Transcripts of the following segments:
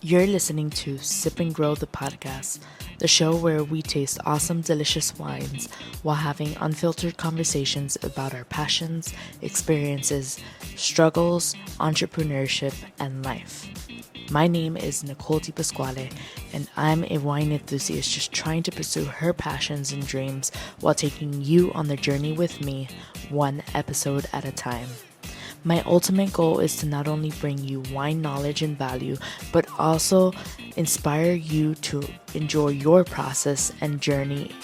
You're listening to Sip and Grow the podcast, the show where we taste awesome, delicious wines while having unfiltered conversations about our passions, experiences, struggles, entrepreneurship, and life. My name is Nicole Di Pasquale, and I'm a wine enthusiast just trying to pursue her passions and dreams while taking you on the journey with me, one episode at a time. My ultimate goal is to not only bring you wine knowledge and value, but also inspire you to enjoy your process and journey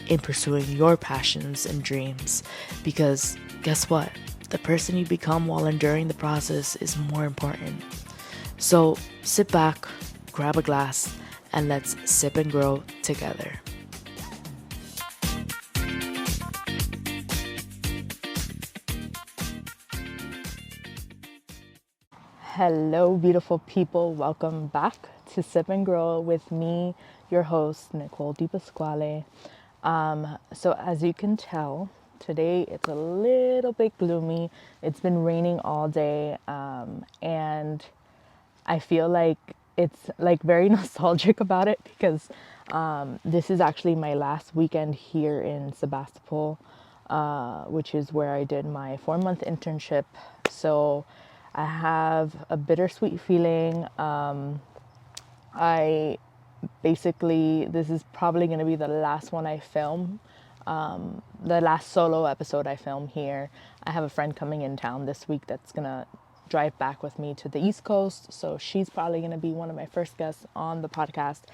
in pursuing your passions and dreams. Because guess what? The person you become while enduring the process is more important. So sit back, grab a glass, and let's sip and grow together. Hello, beautiful people. Welcome back to Sip and Grow with me, your host, Nicole Di Pasquale. So as you can tell, today it's a little bit gloomy. It's been raining all day, and I feel like it's like very nostalgic about it because this is actually my last weekend here in Sebastopol, which is where I did my 4-month internship. So I have a bittersweet feeling. I basically, this is probably going to be the last one I film, the last solo episode I film here. I have a friend coming in town this week that's going to drive back with me to the East Coast. So she's probably going to be one of my first guests on the podcast.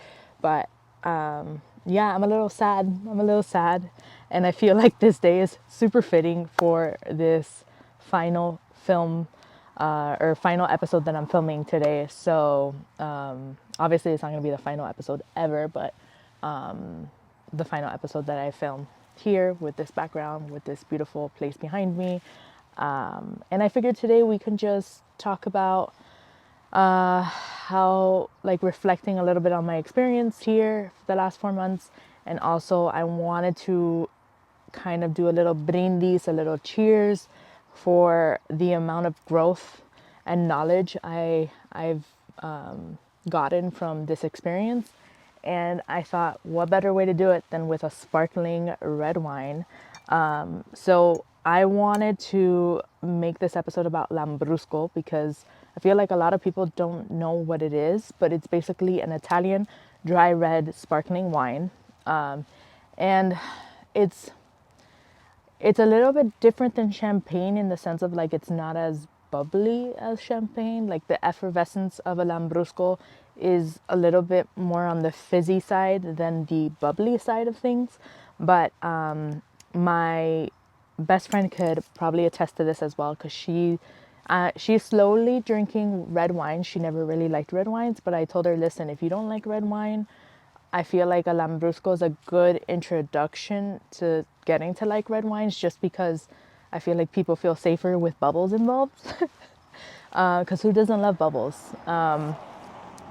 But yeah, I'm a little sad. And I feel like this day is super fitting for this final film or final episode that I'm filming today. So obviously it's not going to be the final episode ever, but the final episode that I film here with this background, with this beautiful place behind me. And I figured today we can just talk about how, like, reflecting a little bit on my experience here for the last 4 months. And also I wanted to kind of do a little brindis, a little cheers for the amount of growth and knowledge I've gotten from this experience. And I thought, what better way to do it than with a sparkling red wine? So I wanted to make this episode about Lambrusco because I feel like a lot of people don't know what it is, but it's basically an Italian dry red sparkling wine. And it's a little bit different than champagne in the sense of, like, it's not as bubbly as champagne. Like, the effervescence of a Lambrusco is a little bit more on the fizzy side than the bubbly side of things. But my best friend could probably attest to this as well because she's slowly drinking red wine. She never really liked red wines, but I told her, listen, if you don't like red wine, I feel like a Lambrusco is a good introduction to getting to like red wines, just because I feel like people feel safer with bubbles involved. Because who doesn't love bubbles?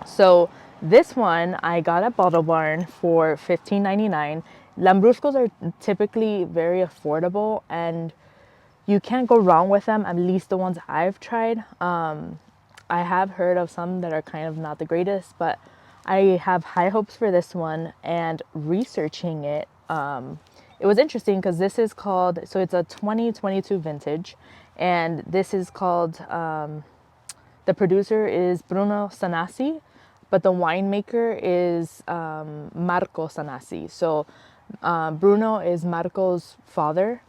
So this one I got at Bottle Barn for $15.99. Lambruscos are typically very affordable, and you can't go wrong with them, at least the ones I've tried. I have heard of some that are kind of not the greatest, but I have high hopes for this one. And researching it, it was interesting because this is called, so it's a 2022 vintage, and this is called, the producer is Bruno Sanasi, but the winemaker is Marco Sanasi. So Bruno is Marco's father,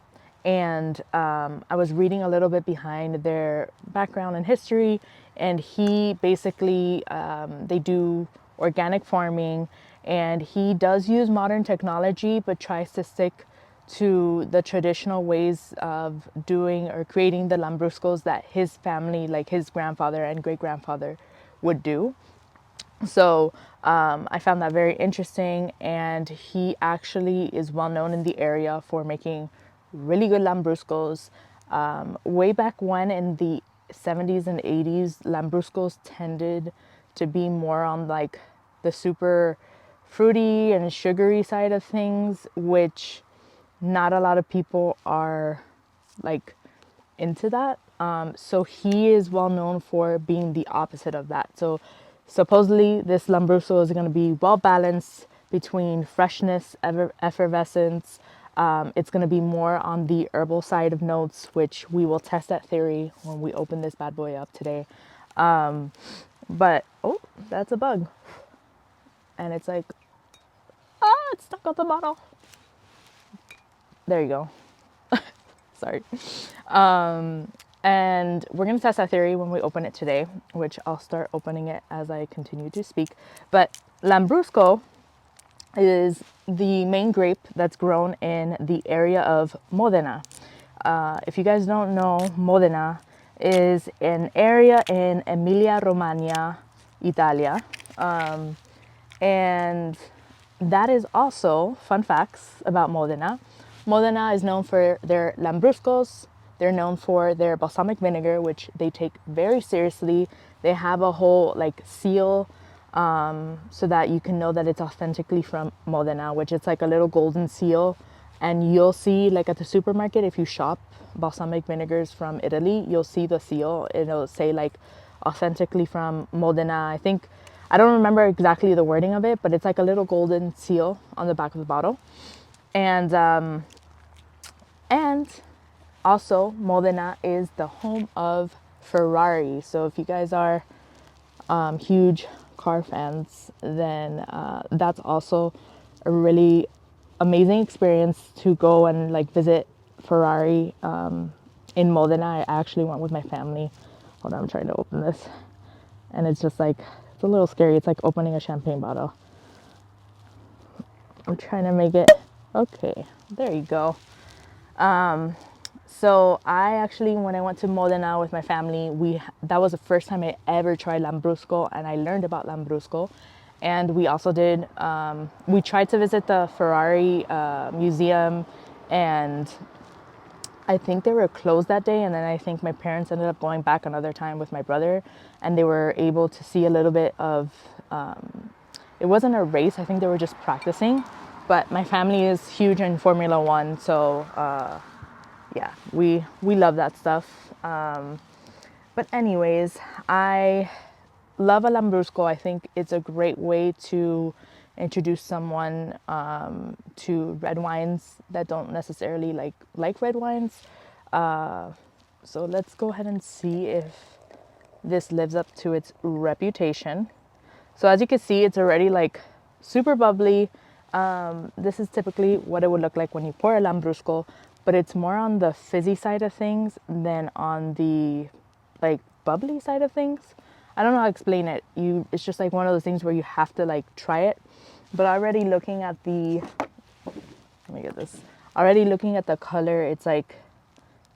and I was reading a little bit behind their background and history, and he basically, they do organic farming, and he does use modern technology, but tries to stick to the traditional ways of doing or creating the Lambruscos that his family, like his grandfather and great grandfather, would do. So I found that very interesting, and he actually is well known in the area for making really good Lambruscos. Way back when, in the 70s and 80s, Lambruscos tended to be more on, like, the super fruity and sugary side of things, which not a lot of people are, like, into that. So he is well known for being the opposite of that. So Supposedly, this Lambrusco is going to be well balanced between freshness, effervescence. It's going to be more on the herbal side of notes, which we will test that theory when we open this bad boy up today. But, oh, that's a bug. And it's like, it's stuck on the bottle. There you go. Sorry. And we're going to test that theory when we open it today, which I'll start opening it as I continue to speak. But Lambrusco is the main grape that's grown in the area of Modena. If you guys don't know, Modena is an area in Emilia-Romagna, Italia. And that is also, fun facts about Modena. Modena is known for their Lambruscos. They're known for their balsamic vinegar, which they take very seriously. They have a whole like seal so that you can know that it's authentically from Modena, which it's like a little golden seal. And you'll see like at the supermarket, if you shop balsamic vinegars from Italy, you'll see the seal. It'll say like authentically from Modena. I don't remember exactly the wording of it, but it's like a little golden seal on the back of the bottle. And also Modena is the home of Ferrari. So if you guys are huge car fans, then that's also a really amazing experience to go and like visit Ferrari in Modena. I actually went with my family. Hold on, I'm trying to open this. And it's just like, it's a little scary. It's like opening a champagne bottle. I'm trying to make it, okay, there you go. So I actually, when I went to Modena with my family, that was the first time I ever tried Lambrusco, and I learned about Lambrusco. And we also did, we tried to visit the Ferrari museum, and I think they were closed that day. And then I think my parents ended up going back another time with my brother, and they were able to see a little bit of, it wasn't a race, I think they were just practicing. But my family is huge in Formula One, so yeah, we love that stuff. But anyways, I love a Lambrusco. I think it's a great way to introduce someone to red wines that don't necessarily like red wines. So let's go ahead and see if this lives up to its reputation. So as you can see, it's already like super bubbly. This is typically what it would look like when you pour a Lambrusco, but it's more on the fizzy side of things than on the like bubbly side of things. I don't know how to explain it. It's just like one of those things where you have to like try it. But already looking at let me get this. Already looking at the color, it's like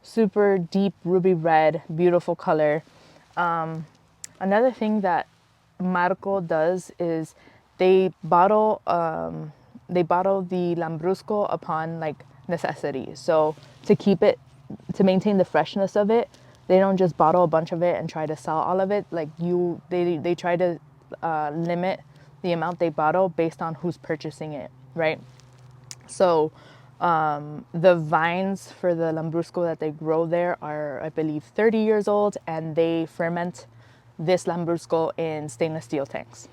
super deep ruby red, beautiful color. Another thing that Marco does is they bottle the Lambrusco upon like necessity. So to maintain the freshness of it, they don't just bottle a bunch of it and try to sell all of it. Like they try to limit the amount they bottle based on who's purchasing it, right? So the vines for the Lambrusco that they grow there are, I believe, 30 years old, and they ferment this Lambrusco in stainless steel tanks.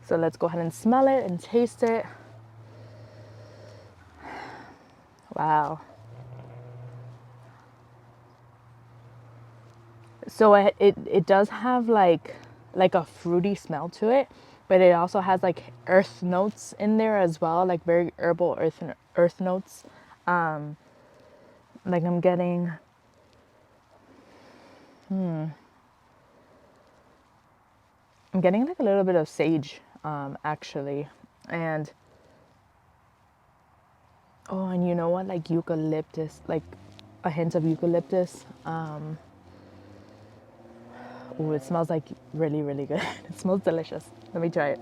So let's go ahead and smell it and taste it. Wow. So it does have like a fruity smell to it, but it also has like earth notes in there as well, like very herbal earth notes. Like I'm getting like a little bit of sage actually, and and you know what, like eucalyptus, like a hint of eucalyptus. Ooh, it smells like really, really good. It smells delicious. Let me try it.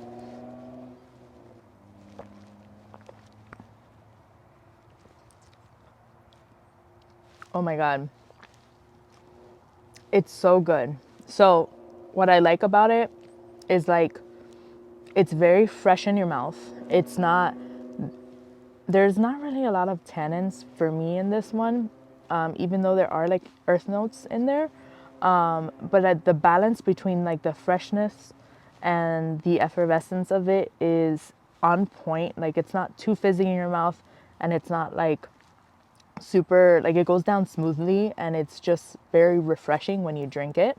Oh my God. It's so good. So what I like about it is like, it's very fresh in your mouth. There's not really a lot of tannins for me in this one, even though there are like earth notes in there. But the balance between like the freshness and the effervescence of it is on point. Like it's not too fizzy in your mouth, and it's not like super, like it goes down smoothly, and it's just very refreshing when you drink it.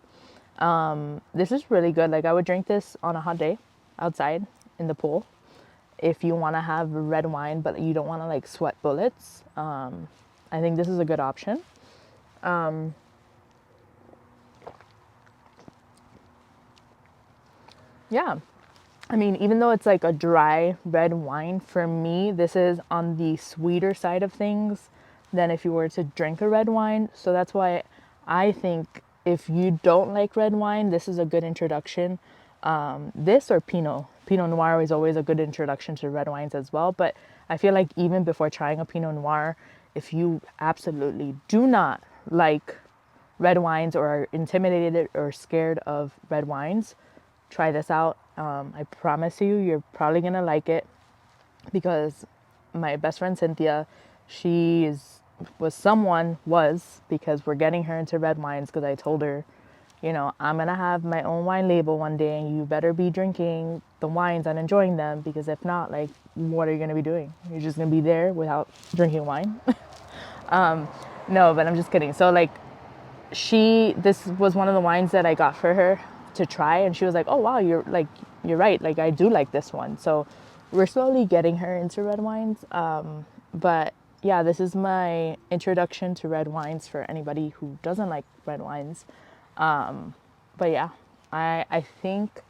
This is really good. Like I would drink this on a hot day outside in the pool if you want to have red wine but you don't want to like sweat bullets. I think this is a good option. Yeah, I mean, even though it's like a dry red wine, for me this is on the sweeter side of things than if you were to drink a red wine. So that's why I think if you don't like red wine, this is a good introduction. This or Pinot Noir is always a good introduction to red wines as well. But I feel like even before trying a Pinot Noir, if you absolutely do not like red wines or are intimidated or scared of red wines, try this out. I promise you, you're probably gonna like it, because my best friend Cynthia, she is was because we're getting her into red wines, because I told her, I'm gonna have my own wine label one day, and you better be drinking the wines and enjoying them, because if not, like, what are you gonna be doing? You're just gonna be there without drinking wine. No, but I'm just kidding. So like, this was one of the wines that I got for her to try, and she was like, "Oh wow, you're right. Like I do like this one." So we're slowly getting her into red wines. But yeah, this is my introduction to red wines for anybody who doesn't like red wines. But yeah, I think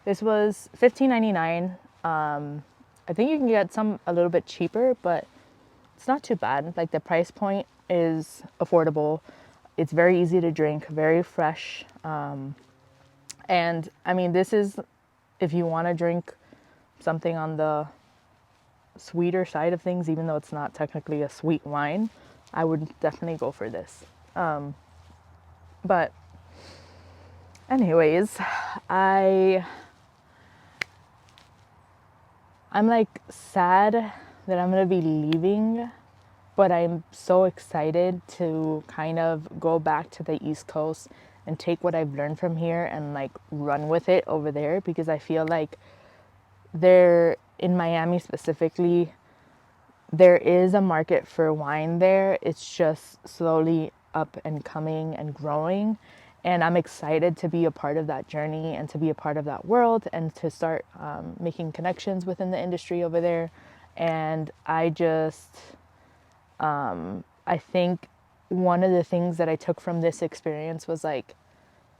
this was $15.99. I think you can get some a little bit cheaper, but it's not too bad. Like the price point is affordable. It's very easy to drink, very fresh. And I mean, this is if you want to drink something on the sweeter side of things, even though it's not technically a sweet wine, I would definitely go for this. But anyways, I'm like sad that I'm gonna be leaving, but I'm so excited to kind of go back to the East Coast and take what I've learned from here and like run with it over there, because I feel like there in Miami specifically, there is a market for wine there. It's just slowly up and coming and growing. And I'm excited to be a part of that journey and to be a part of that world and to start making connections within the industry over there. And I think one of the things that I took from this experience was like,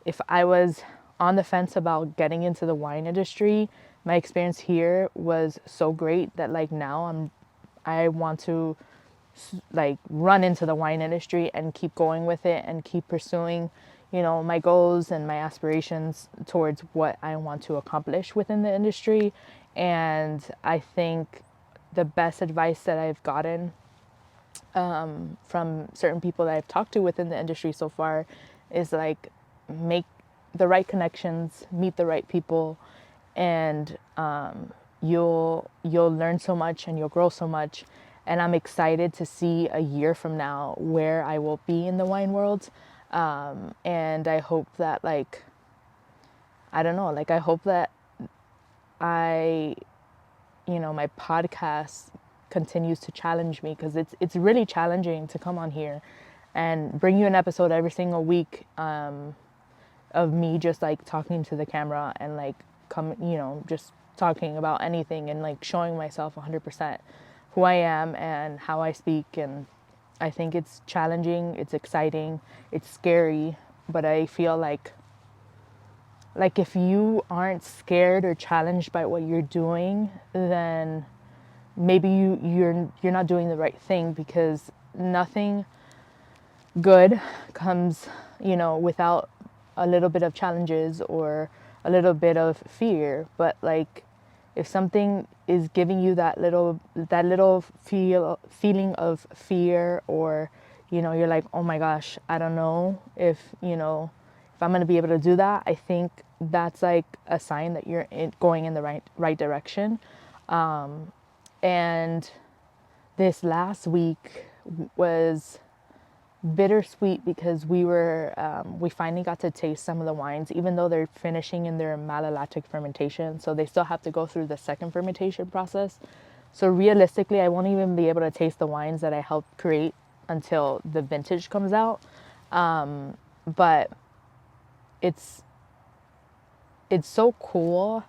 if I was on the fence about getting into the wine industry, my experience here was so great that like now I want to like run into the wine industry and keep going with it and keep pursuing, my goals and my aspirations towards what I want to accomplish within the industry. And I think the best advice that I've gotten from certain people that I've talked to within the industry so far is like, make the right connections, meet the right people, and you'll learn so much and you'll grow so much. And I'm excited to see a year from now where I will be in the wine world. And I hope that like, I don't know, like I hope that I, my podcast continues to challenge me, because it's really challenging to come on here and bring you an episode every single week, of me just like talking to the camera and like just talking about anything and like showing myself 100% who I am and how I speak. And I think it's challenging, it's exciting, it's scary, but I feel like if you aren't scared or challenged by what you're doing, then maybe you're not doing the right thing, because nothing good comes, without a little bit of challenges or a little bit of fear. But like, if something is giving you that little feeling of fear, or you're like, oh my gosh, I don't know if I'm going to be able to do that, I think that's like a sign that you're going in the right direction. And this last week was bittersweet because we finally got to taste some of the wines, even though they're finishing in their malolactic fermentation. So they still have to go through the second fermentation process. So realistically, I won't even be able to taste the wines that I helped create until the vintage comes out. But it's it's so cool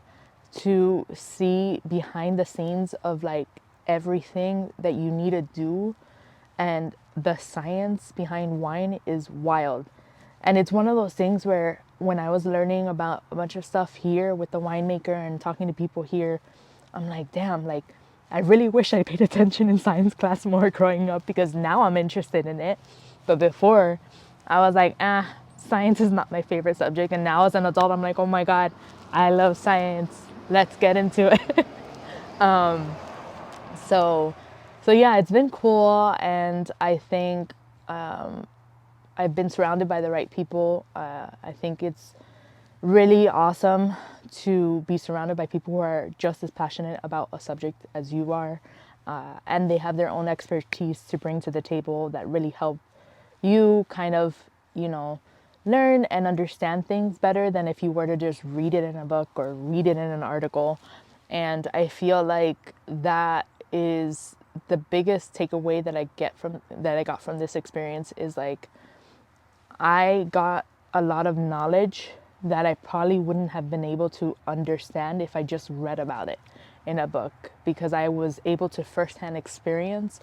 to see behind the scenes of like everything that you need to do, and the science behind wine is wild. And it's one of those things where when I was learning about a bunch of stuff here with the winemaker and talking to people here, I'm like, damn, like I really wish I paid attention in science class more growing up, because now I'm interested in it. But before, I was like, science is not my favorite subject. And now as an adult, I'm like, oh my God, I love science. Let's get into it. So, so yeah, it's been cool. And I think I've been surrounded by the right people. I think it's really awesome to be surrounded by people who are just as passionate about a subject as you are. And they have their own expertise to bring to the table that really help you kind of, learn and understand things better than if you were to just read it in a book or read it in an article. And I feel like that is the biggest takeaway that I got from this experience is like I got a lot of knowledge that I probably wouldn't have been able to understand if I just read about it in a book, because I was able to firsthand experience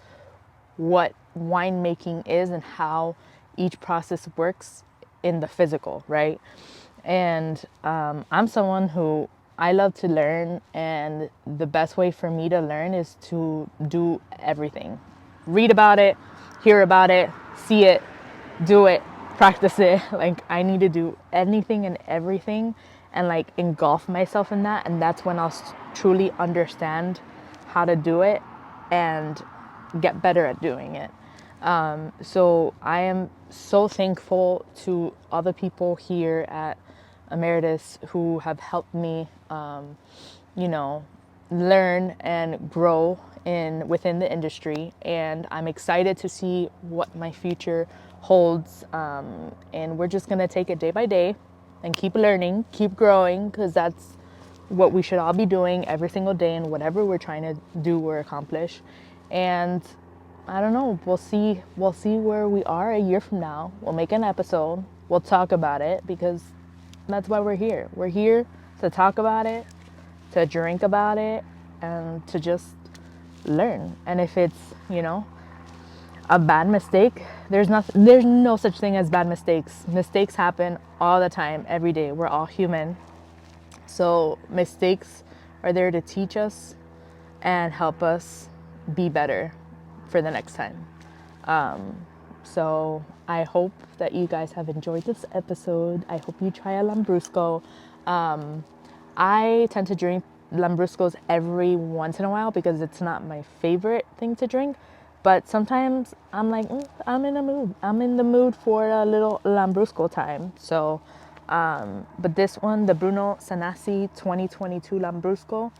what winemaking is and how each process works in the physical, right? And I'm someone who I love to learn, and the best way for me to learn is to do everything. Read about it, hear about it, see it, do it, practice it. Like I need to do anything and everything and like engulf myself in that, and that's when I'll truly understand how to do it and get better at doing it. So I am so thankful to other people here at Emeritus who have helped me, you know, learn and grow within the industry. And I'm excited to see what my future holds. And we're just gonna take it day by day and keep learning, keep growing, because that's what we should all be doing every single day in whatever we're trying to do or accomplish. And I don't know, we'll see where we are a year from now. We'll make an episode, we'll talk about it, because that's why we're here. We're here to talk about it, to drink about it, and to just learn. And if it's, a bad mistake, there's no such thing as bad mistakes. Mistakes happen all the time, every day. We're all human. So mistakes are there to teach us and help us be better for the next time. So I hope that you guys have enjoyed this episode. I hope you try a Lambrusco. I tend to drink Lambruscos every once in a while because it's not my favorite thing to drink. But sometimes I'm like, I'm in a mood. I'm in the mood for a little Lambrusco time. So, but this one, the Bruno Sanasi 2022 Lambrusco,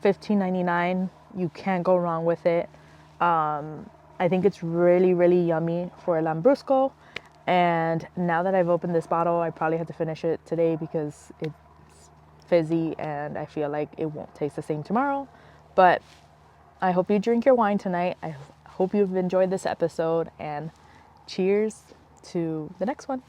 $15.99. You can't go wrong with it. I think it's really, really yummy for a Lambrusco. And now that I've opened this bottle, I probably have to finish it today because it's fizzy and I feel like it won't taste the same tomorrow. But I hope you drink your wine tonight. I hope you've enjoyed this episode, and cheers to the next one.